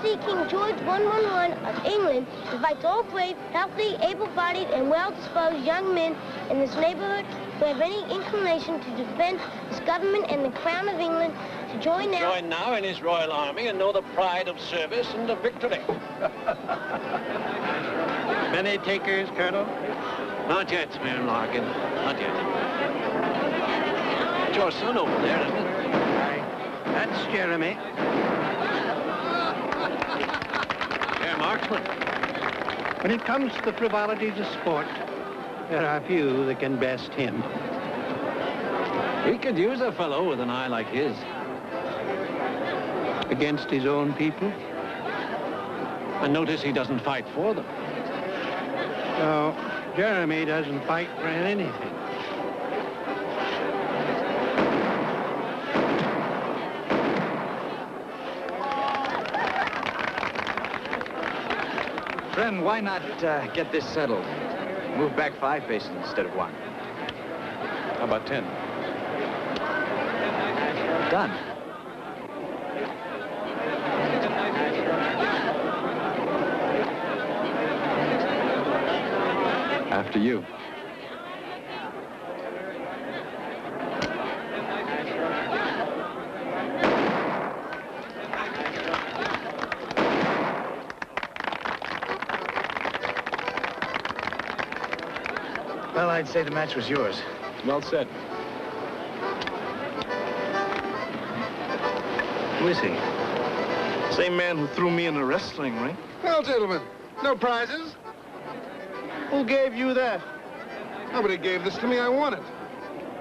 Majesty King George 111 of England invites all brave, healthy, able-bodied, and well-disposed young men in this neighborhood who have any inclination to defend this government and the crown of England to join now. Join now in his royal army and know the pride of service and of victory. Many takers, Colonel? Not yet, Sir Larkin. Not yet. It's your son over there, isn't it? That's Jeremy. Fair marksman. When it comes to the frivolities of sport, there are few that can best him. We could use a fellow with an eye like his. Against his own people? And notice he doesn't fight for them. No, Jeremy doesn't fight for anything. Friend, why not get this settled? Move back 5 paces instead of 1. How about 10? Done. After you. Well, I'd say the match was yours. Well said. Who is he? Same man who threw me in the wrestling ring. Well, gentlemen, no prizes. Who gave you that? Nobody gave this to me. I won it.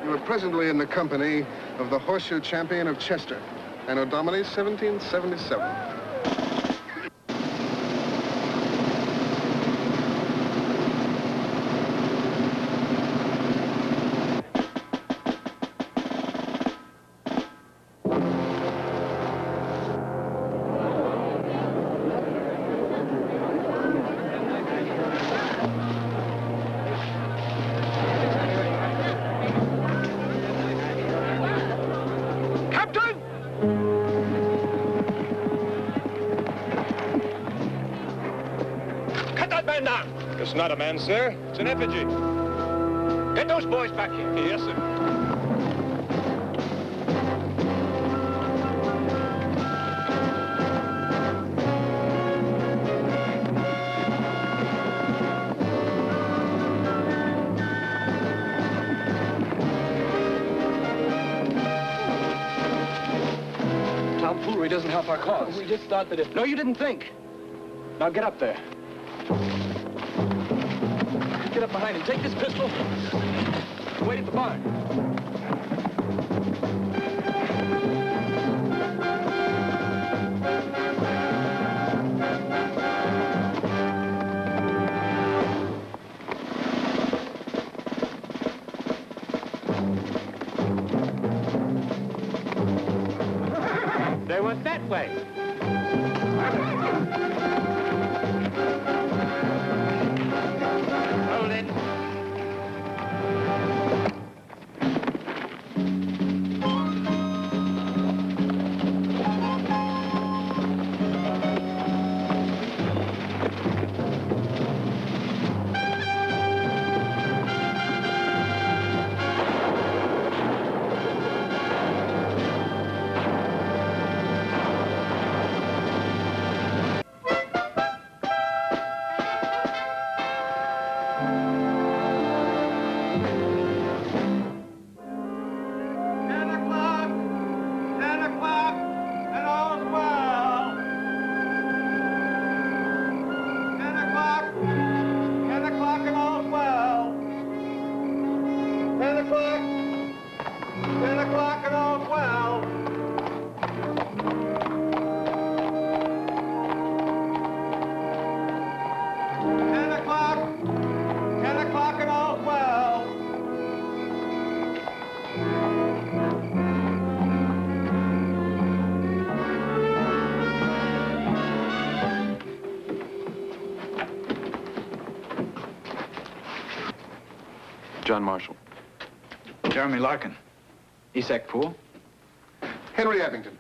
You are presently in the company of the Horseshoe Champion of Chester, Anno Domini 1777. It's not a man, sir. It's an effigy. Get those boys back here. Yes, sir. Tomfoolery doesn't help our cause. We just thought that if... No, you didn't think. Now get up there. Get up behind him. Take this pistol. Wait at the barn. They went that way. Hold it. John Marshall. Jeremy Larkin. Isak Poole. Henry Abington.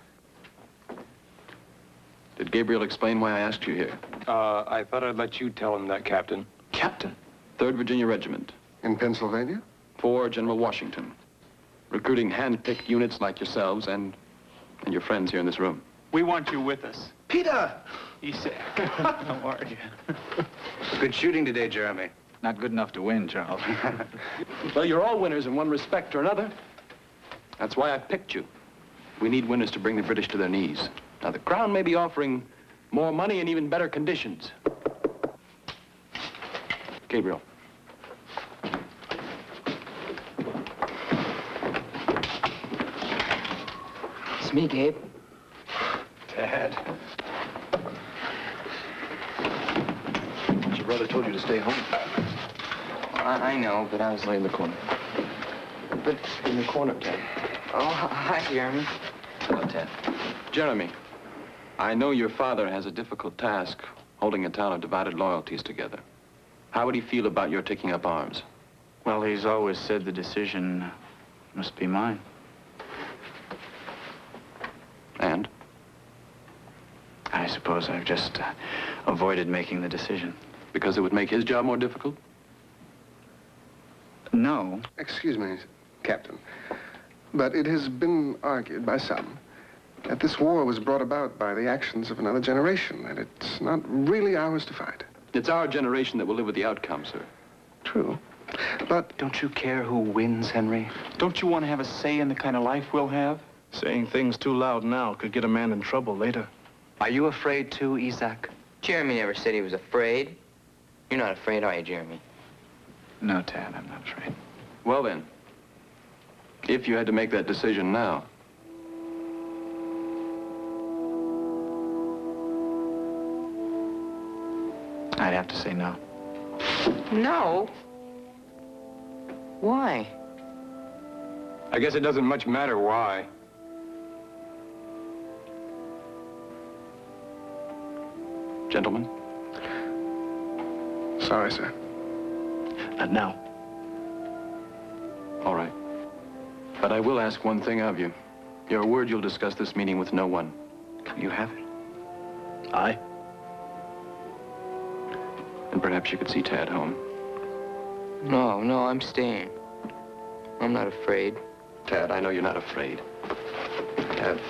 Did Gabriel explain why I asked you here? I thought I'd let you tell him that, Captain. Captain? 3rd Virginia Regiment. In Pennsylvania? For General Washington. Recruiting hand-picked units like yourselves and your friends here in this room. We want you with us. Peter! He said, how are you? Good shooting today, Jeremy. Not good enough to win, Charles. Well, you're all winners in one respect or another. That's why I picked you. We need winners to bring the British to their knees. Now, the Crown may be offering more money and even better conditions. Gabriel. It's me, Gabe. Dad. Your brother told you to stay home. I know, but I was Lay in the corner. But... In the corner, Ted. Oh, hi, Jeremy. Hello, Ted. Jeremy, I know your father has a difficult task holding a town of divided loyalties together. How would he feel about your taking up arms? Well, he's always said the decision must be mine. And? I suppose I've just avoided making the decision. Because it would make his job more difficult? No. Excuse me, Captain, but it has been argued by some that this war was brought about by the actions of another generation, and it's not really ours to fight. It's our generation that will live with the outcome, sir. True, but... Don't you care who wins, Henry? Don't you want to have a say in the kind of life we'll have? Saying things too loud now could get a man in trouble later. Are you afraid too, Isaac? Jeremy never said he was afraid. You're not afraid, are you, Jeremy? No, Tad, I'm not afraid. Well, then, if you had to make that decision now, I'd have to say no. No? Why? I guess it doesn't much matter why. gentlemen. Sorry, sir. Not now. All right. But I will ask one thing of you. Your word you'll discuss this meeting with no one. You have it. Aye. And perhaps you could see Tad home. No, I'm staying. I'm not afraid. Tad, I know you're not afraid. I have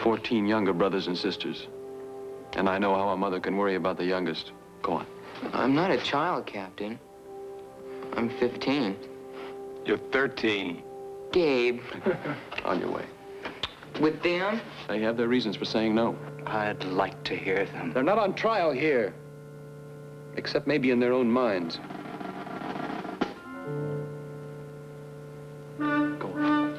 14 younger brothers and sisters. And I know how a mother can worry about the youngest. Go on. I'm not a child, Captain. I'm 15. You're 13. Gabe. On your way. With them? They have their reasons for saying no. I'd like to hear them. They're not on trial here. Except maybe in their own minds. Go on.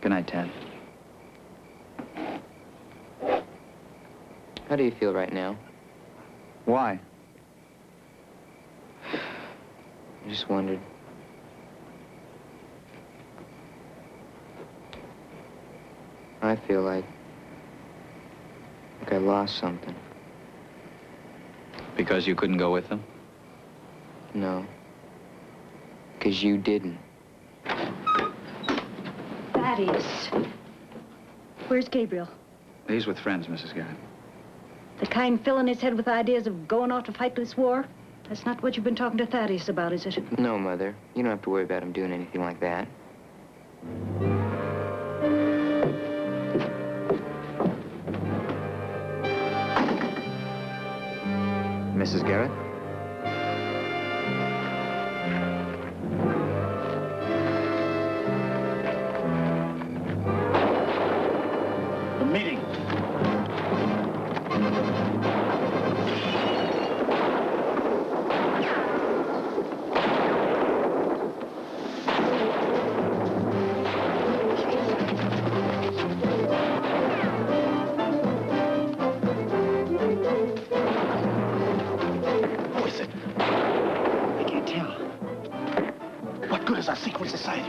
Good night, Tad. How do you feel right now? Why? I just wondered. I feel like I lost something. Because you couldn't go with them? No. Because you didn't. Thaddeus. Where's Gabriel? He's with friends, Mrs. Garrett. The kind filling his head with ideas of going off to fight this war? That's not what you've been talking to Thaddeus about, is it? No, Mother. You don't have to worry about him doing anything like that. Mrs. Garrett? The meeting.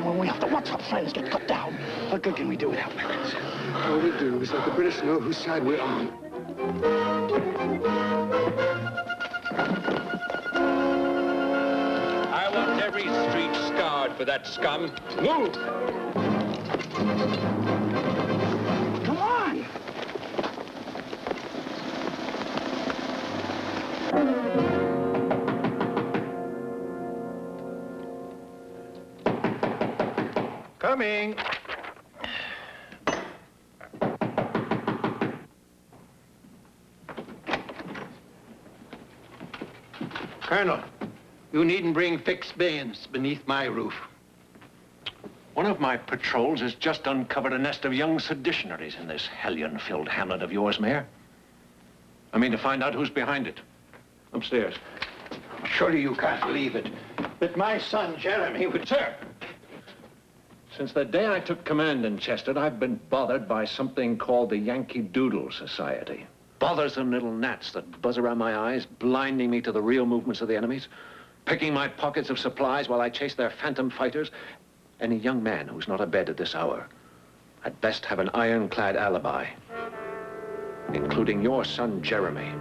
when we have to watch our friends get cut down. What good can we do without weapons? All we do is let the British know whose side we're on. I want every street scoured for that scum. Move! Come on! Coming. Colonel, you needn't bring fixed bayonets beneath my roof. One of my patrols has just uncovered a nest of young seditionaries in this hellion-filled hamlet of yours, Mayor. I mean to find out who's behind it. Upstairs. Surely you can't believe it. That my son, Jeremy, would... Sir! Since the day I took command in Chester, I've been bothered by something called the Yankee Doodle Society. Bothersome little gnats that buzz around my eyes, blinding me to the real movements of the enemies, picking my pockets of supplies while I chase their phantom fighters. Any young man who's not abed at this hour, at best have an ironclad alibi, including your son, Jeremy.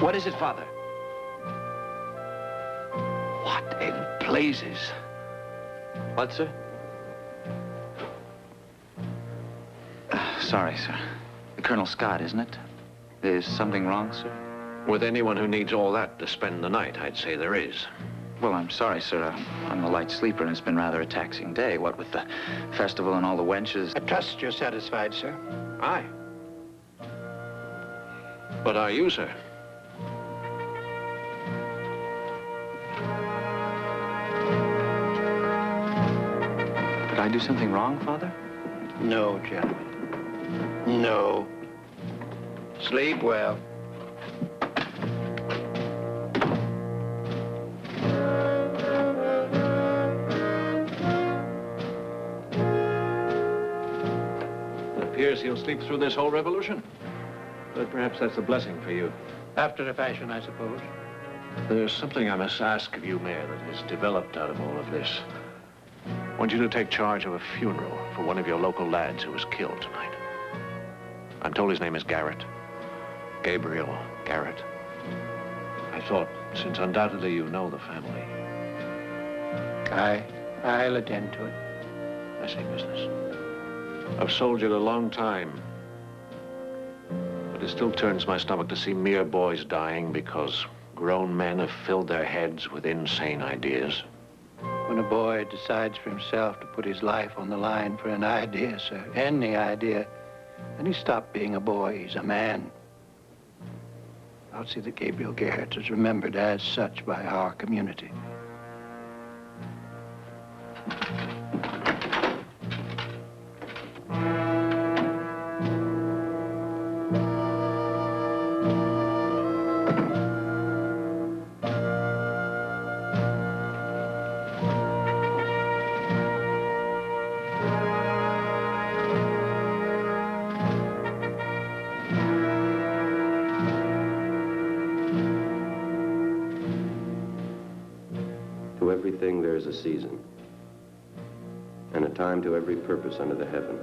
What is it, Father? What in blazes? What, sir? Sorry, sir. Colonel Scott, isn't it? Is something wrong, sir? With anyone who needs all that to spend the night, I'd say there is. Well, I'm sorry, sir. I'm a light sleeper, and it's been rather a taxing day. What with the festival and all the wenches. I trust you're satisfied, sir. Aye. But are you, sir? Did I do something wrong, Father? No, gentlemen. No. Sleep well. It appears he'll sleep through this whole revolution. But perhaps that's a blessing for you. After a fashion, I suppose. There's something I must ask of you, Mayor, that has developed out of all of this. I want you to take charge of a funeral for one of your local lads who was killed tonight. I'm told his name is Garrett. Gabriel Garrett. I thought, since undoubtedly you know the family. I'll attend to it. I say business. I've soldiered a long time. But it still turns my stomach to see mere boys dying because grown men have filled their heads with insane ideas. When a boy decides for himself to put his life on the line for an idea, sir, any idea, then he stopped being a boy. He's a man. I'll see that Gabriel Garrett is remembered as such by our community. To everything there is a season, and a time to every purpose under the heaven.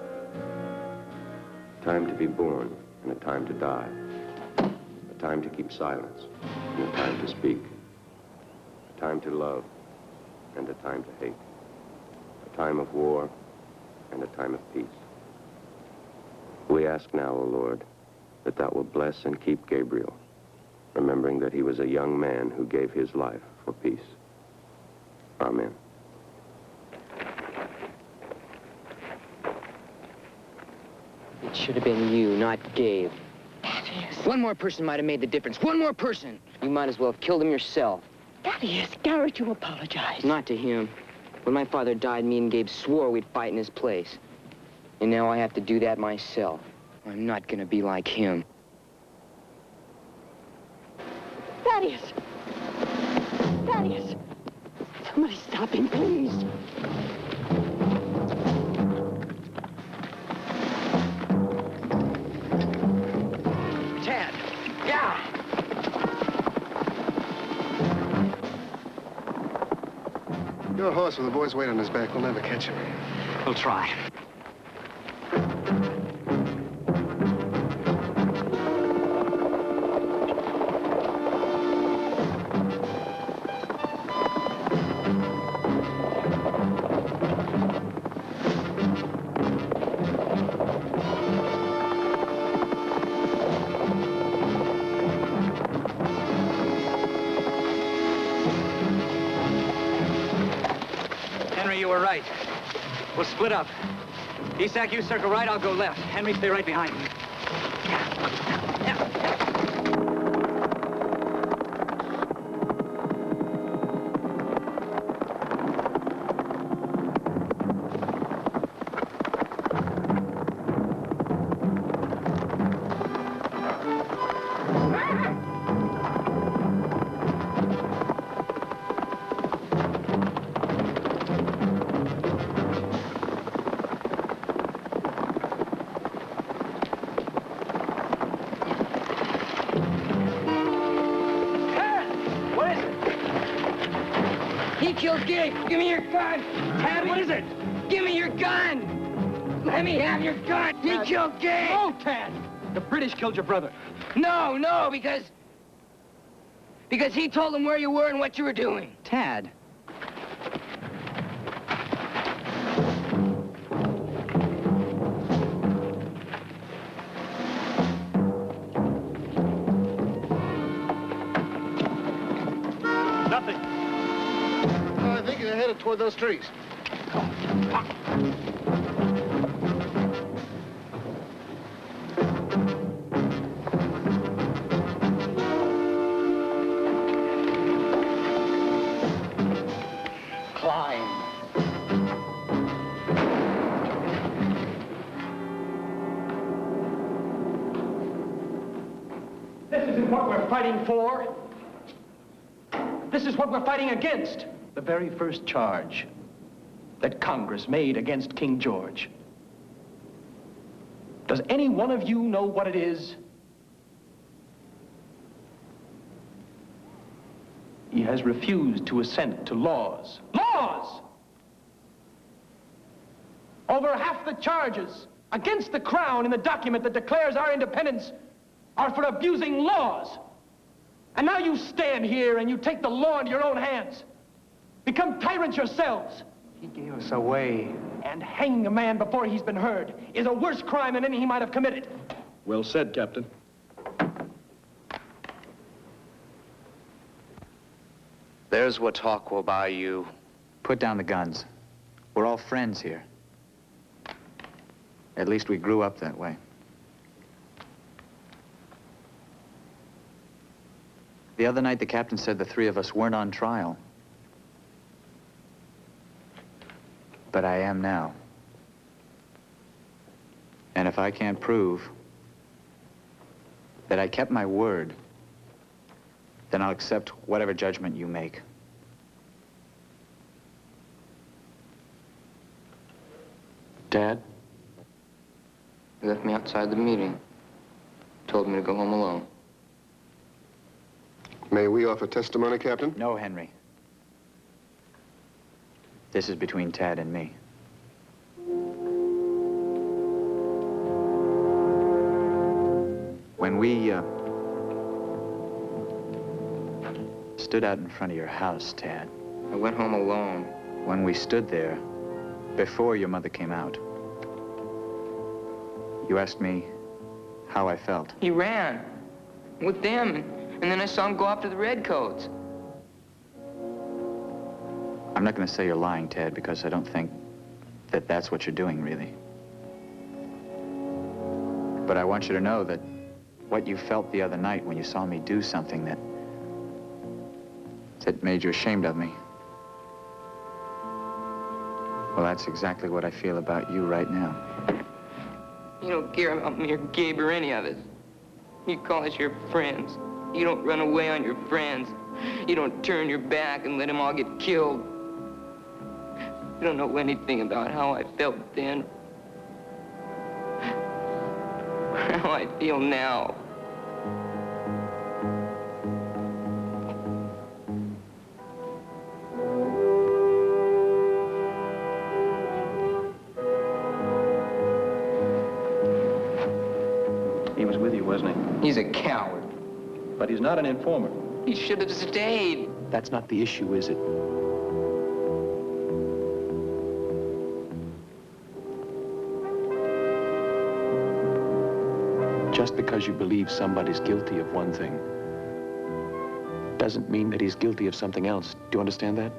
A time to be born, and a time to die. A time to keep silence, and a time to speak. A time to love, and a time to hate. A time of war, and a time of peace. We ask now, O Lord, that thou wilt bless and keep Gabriel, remembering that he was a young man who gave his life for peace. Amen. It should have been you, not Gabe. One more person might have made the difference. One more person. You might as well have killed him yourself. Thaddeus, Garrett, you apologize. Not to him. When my father died, me and Gabe swore we'd fight in his place. And now I have to do that myself. I'm not gonna be like him. Thaddeus! Thaddeus! Somebody stop him, please. Your horse with a boy's weight on his back will never catch him. We'll try. You were right. We'll split up. Isak, you circle right, I'll go left. Henry, stay right behind me. Give me your gun! Tad, what is it? Give me your gun! Let me have your gun! He killed Gabe! No, Tad! The British killed your brother. No, because he told them where you were and what you were doing. Tad. Nothing. I think they're headed toward those trees. Climb. This isn't what we're fighting for. This is what we're fighting against. The very first charge that Congress made against King George. Does any one of you know what it is? He has refused to assent to laws. Laws! Over half the charges against the Crown in the document that declares our independence are for abusing laws. And now you stand here and you take the law into your own hands. Become tyrants yourselves. He gave us away. And hanging a man before he's been heard is a worse crime than any he might have committed. Well said, Captain. There's what talk will buy you. Put down the guns. We're all friends here. At least we grew up that way. The other night, the captain said the three of us weren't on trial. But I am now. And if I can't prove that I kept my word, then I'll accept whatever judgment you make. Dad? He left me outside the meeting. Told me to go home alone. May we offer testimony, Captain? No, Henry. This is between Tad and me. When we, stood out in front of your house, Tad. I went home alone. When we stood there, before your mother came out, you asked me how I felt. He ran with them, and then I saw him go after the redcoats. I'm not going to say you're lying, Ted, because I don't think that that's what you're doing, really. But I want you to know that what you felt the other night when you saw me do something that made you ashamed of me. Well, that's exactly what I feel about you right now. You don't care about me or Gabe or any of us. You call us your friends. You don't run away on your friends. You don't turn your back and let them all get killed. You don't know anything about how I felt then. Or how I feel now. He was with you, wasn't he? He's a coward. But he's not an informer. He should have stayed. That's not the issue, is it? Just because you believe somebody's guilty of one thing doesn't mean that he's guilty of something else. Do you understand that?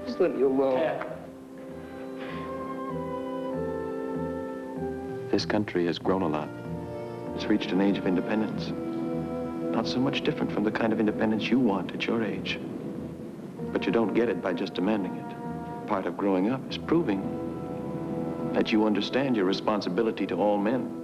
Just let me alone. Yeah. This country has grown a lot. It's reached an age of independence. Not so much different from the kind of independence you want at your age. But you don't get it by just demanding it. Part of growing up is proving that you understand your responsibility to all men.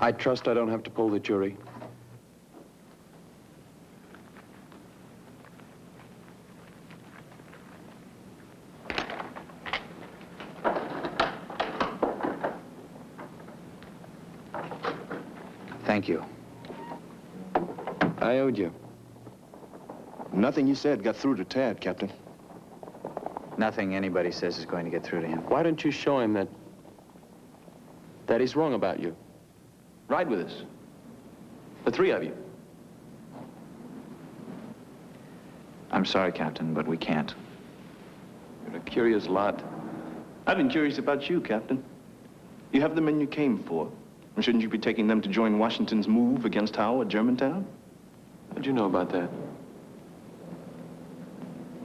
I trust I don't have to pull the jury. Thank you. I owed you. Nothing you said got through to Tad, Captain. Nothing anybody says is going to get through to him. Why don't you show him that he's wrong about you? Ride with us. The three of you. I'm sorry, Captain, but we can't. You're a curious lot. I've been curious about you, Captain. You have the men you came for. And shouldn't you be taking them to join Washington's move against Howe at Germantown? How'd you know about that?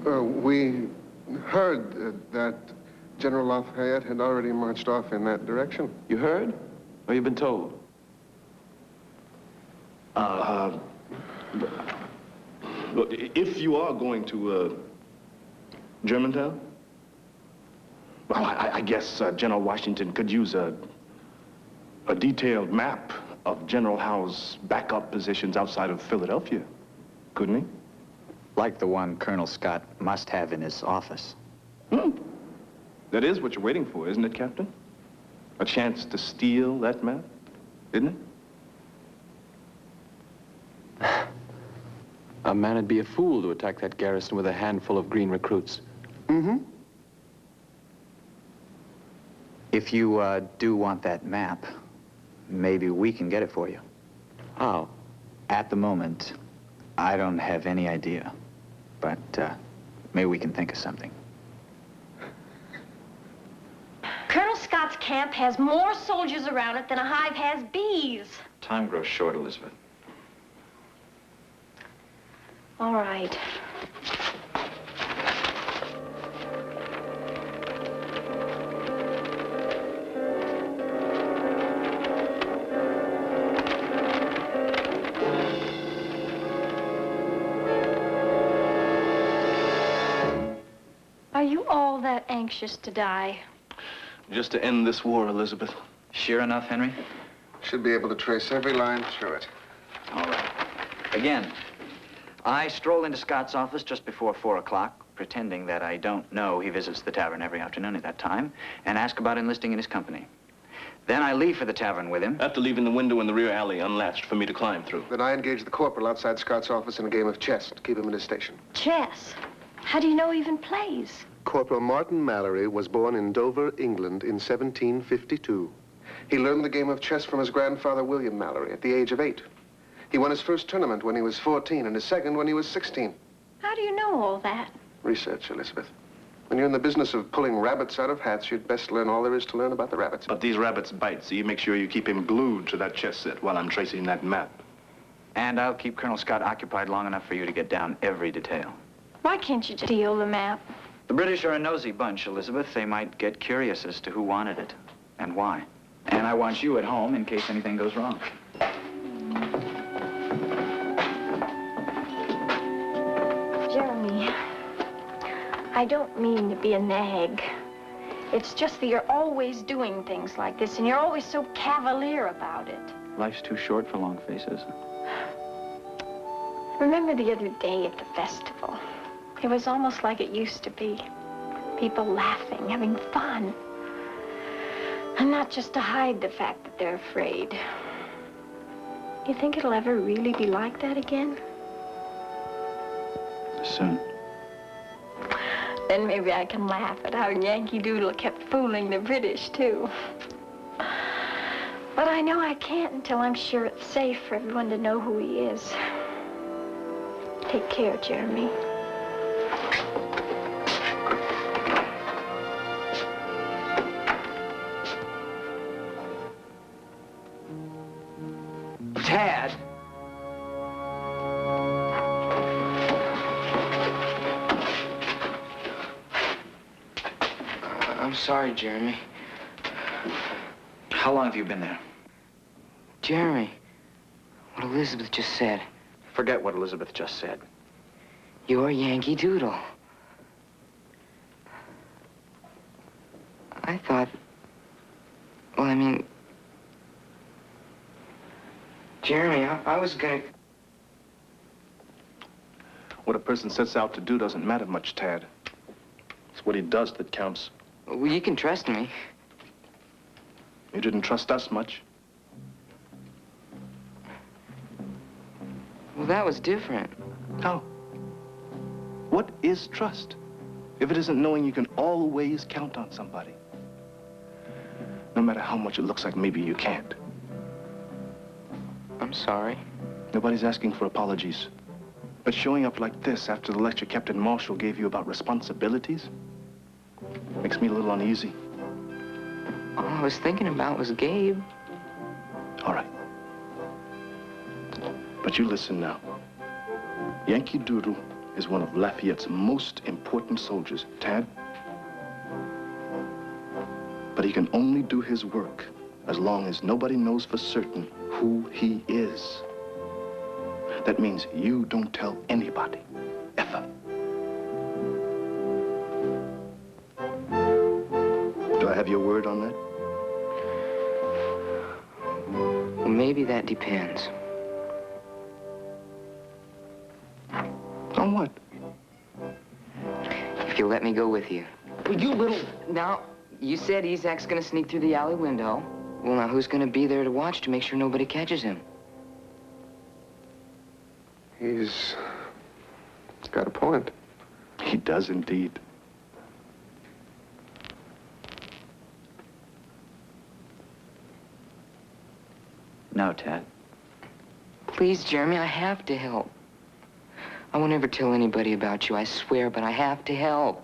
We heard that General Lafayette had already marched off in that direction. You heard? Or you've been told? Look, if you are going to Germantown, well, I guess General Washington could use a detailed map of General Howe's backup positions outside of Philadelphia, couldn't he? Like the one Colonel Scott must have in his office. That is what you're waiting for, isn't it, Captain? A chance to steal that map, isn't it? A man would be a fool to attack that garrison with a handful of green recruits. Mm-hmm. If you do want that map, maybe we can get it for you. How? At the moment, I don't have any idea. But maybe we can think of something. Colonel Scott's camp has more soldiers around it than a hive has bees. Time grows short, Elizabeth. All right. Are you all that anxious to die? Just to end this war, Elizabeth. Sure enough, Henry? Should be able to trace every line through it. All right. Again, I stroll into Scott's office just before 4 o'clock, pretending that I don't know he visits the tavern every afternoon at that time, and ask about enlisting in his company. Then I leave for the tavern with him. After leaving the window in the rear alley unlatched for me to climb through. Then I engaged the corporal outside Scott's office in a game of chess to keep him in his station. Chess? How do you know he even plays? Corporal Martin Mallory was born in Dover, England in 1752. He learned the game of chess from his grandfather, William Mallory, at the age of 8. He won his first tournament when he was 14 and his second when he was 16. How do you know all that? Research, Elizabeth. When you're in the business of pulling rabbits out of hats, you'd best learn all there is to learn about the rabbits. But these rabbits bite, so you make sure you keep him glued to that chess set while I'm tracing that map. And I'll keep Colonel Scott occupied long enough for you to get down every detail. Why can't you steal the map? The British are a nosy bunch, Elizabeth. They might get curious as to who wanted it and why. And I want you at home in case anything goes wrong. Jeremy, I don't mean to be a nag. It's just that you're always doing things like this, and you're always so cavalier about it. Life's too short for long faces. Remember the other day at the festival? It was almost like it used to be. People laughing, having fun. And not just to hide the fact that they're afraid. You think it'll ever really be like that again? Soon. Then maybe I can laugh at how Yankee Doodle kept fooling the British, too. But I know I can't until I'm sure it's safe for everyone to know who he is. Take care, Jeremy. Tad! I'm sorry, Jeremy. How long have you been there? Jeremy, what Elizabeth just said. Forget what Elizabeth just said. You're Yankee Doodle. I thought... Well, I mean... Jeremy, I was gonna... What a person sets out to do doesn't matter much, Tad. It's what he does that counts. Well, you can trust me. You didn't trust us much. Well, that was different. How? What is trust? If it isn't knowing you can always count on somebody. No matter how much it looks like maybe you can't. I'm sorry. Nobody's asking for apologies. But showing up like this after the lecture Captain Marshall gave you about responsibilities makes me a little uneasy. All I was thinking about was Gabe. All right. But you listen now. Yankee Doodle is one of Lafayette's most important soldiers, Tad. But he can only do his work as long as nobody knows for certain who he is. That means you don't tell anybody, ever. Do I have your word on that? Well, maybe that depends. On what? If you'll let me go with you. Well, you little... Now, you said Isak's gonna sneak through the alley window. Well, now, who's gonna be there to watch to make sure nobody catches him? He's got a point. He does indeed. No, Tad. Please, Jeremy, I have to help. I won't ever tell anybody about you, I swear, but I have to help.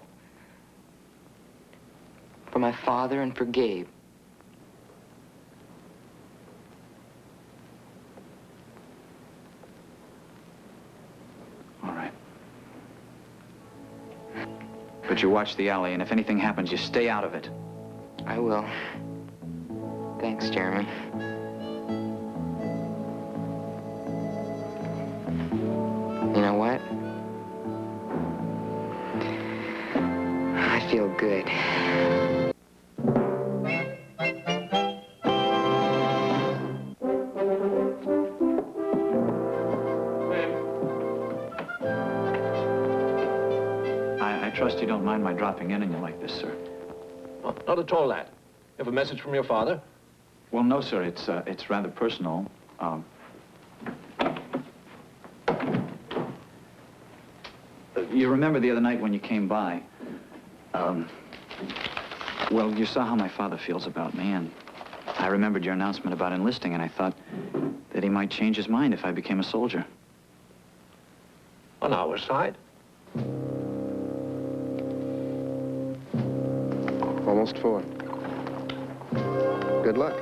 For my father and for Gabe. All right. But you watch the alley, and if anything happens, you stay out of it. I will. Thanks, Jeremy. You know what? I feel good. I trust you don't mind my dropping in on you like this, sir. Well, not at all, lad. You have a message from your father? Well, no, sir. It's rather personal. You remember the other night when you came by? Well, you saw how my father feels about me, and I remembered your announcement about enlisting, and I thought that he might change his mind if I became a soldier. On our side? Almost 4. Good luck.